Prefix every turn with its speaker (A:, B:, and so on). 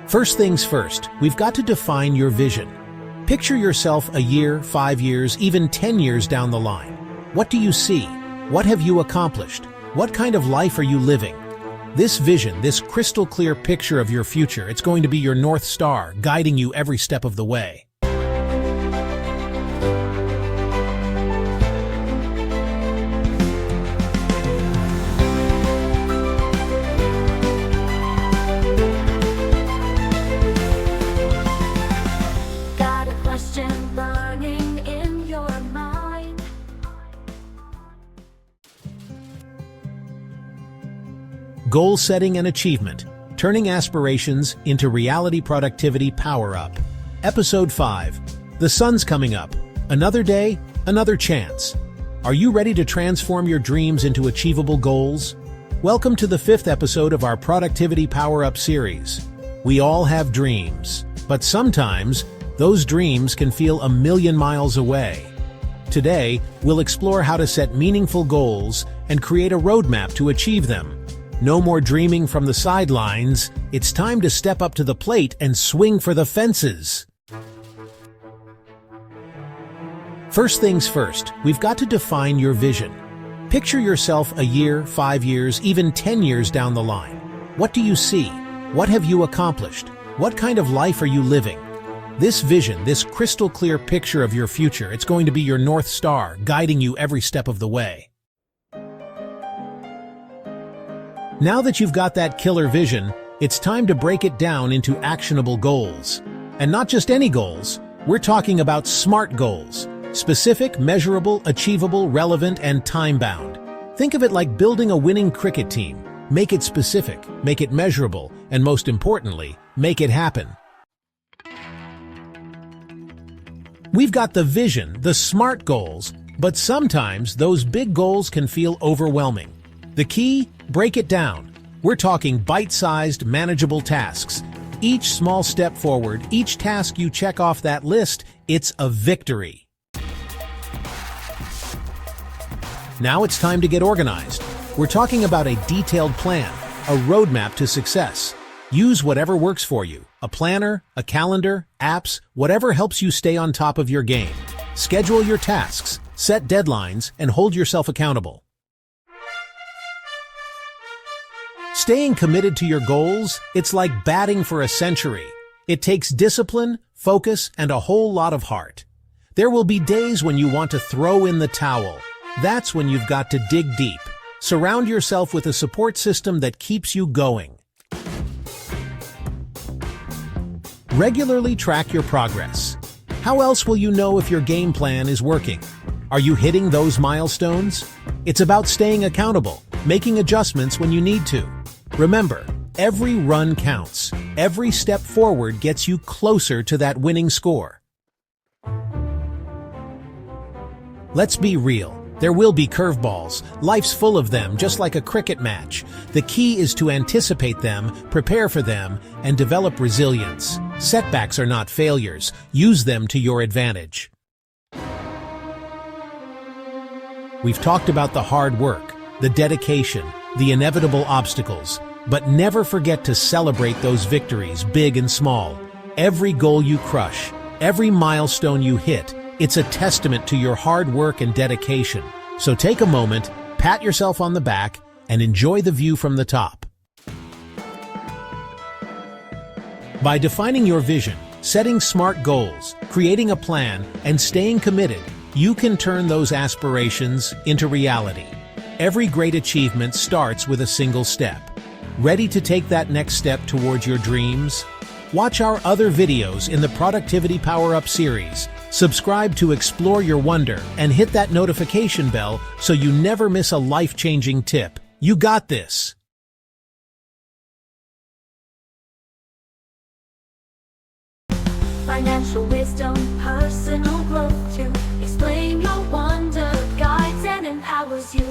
A: First things first, we've got to define your vision. Picture yourself a year, 5 years, even 10 years down the line. What do you see? What have you accomplished? What kind of life are you living? This vision, this crystal clear picture of your future, it's going to be your North Star, guiding you every step of the way. Goal setting and achievement, turning aspirations into reality. Productivity power-up. Episode 5. The sun's coming up. Another day, another chance. Are you ready to transform your dreams into achievable goals? Welcome to the 5th episode of our Productivity Power-Up series. We all have dreams, but sometimes those dreams can feel a million miles away. Today, we'll explore how to set meaningful goals and create a roadmap to achieve them. No more dreaming from the sidelines. It's time to step up to the plate and swing for the fences. First things first, we've got to define your vision. Picture yourself a year, 5 years, even 10 years down the line. What do you see? What have you accomplished? What kind of life are you living? This vision, this crystal clear picture of your future, it's going to be your North Star, guiding you every step of the way. Now that you've got that killer vision, it's time to break it down into actionable goals. And not just any goals, we're talking about SMART goals. Specific, measurable, achievable, relevant, and time-bound. Think of it like building a winning cricket team. Make it specific, make it measurable, and most importantly, make it happen. We've got the vision, the SMART goals, but sometimes those big goals can feel overwhelming. The key? Break it down. We're talking bite-sized, manageable tasks. Each small step forward, each task you check off that list, it's a victory. Now it's time to get organized. We're talking about a detailed plan, a roadmap to success. Use whatever works for you. A planner, a calendar, apps, whatever helps you stay on top of your game. Schedule your tasks, set deadlines, and hold yourself accountable. Staying committed to your goals, it's like batting for a century. It takes discipline, focus, and a whole lot of heart. There will be days when you want to throw in the towel. That's when you've got to dig deep. Surround yourself with a support system that keeps you going. Regularly track your progress. How else will you know if your game plan is working? Are you hitting those milestones? It's about staying accountable, making adjustments when you need to. Remember, every run counts. Every step forward gets you closer to that winning score. Let's be real. There will be curveballs. Life's full of them, just like a cricket match. The key is to anticipate them, prepare for them, and develop resilience. Setbacks are not failures. Use them to your advantage. We've talked about the hard work, the dedication, the inevitable obstacles, but never forget to celebrate those victories, big and small. Every goal you crush, every milestone you hit, it's a testament to your hard work and dedication. So take a moment, pat yourself on the back, and enjoy the view from the top. By defining your vision, setting SMART goals, creating a plan, and staying committed, you can turn those aspirations into reality. Every great achievement starts with a single step. Ready to take that next step towards your dreams? Watch our other videos in the Productivity Power-Up series. Subscribe to explore your wonder and hit that notification bell so you never miss a life-changing tip. You got this!
B: Financial wisdom, personal growth to explain your wonder, guides and empowers you.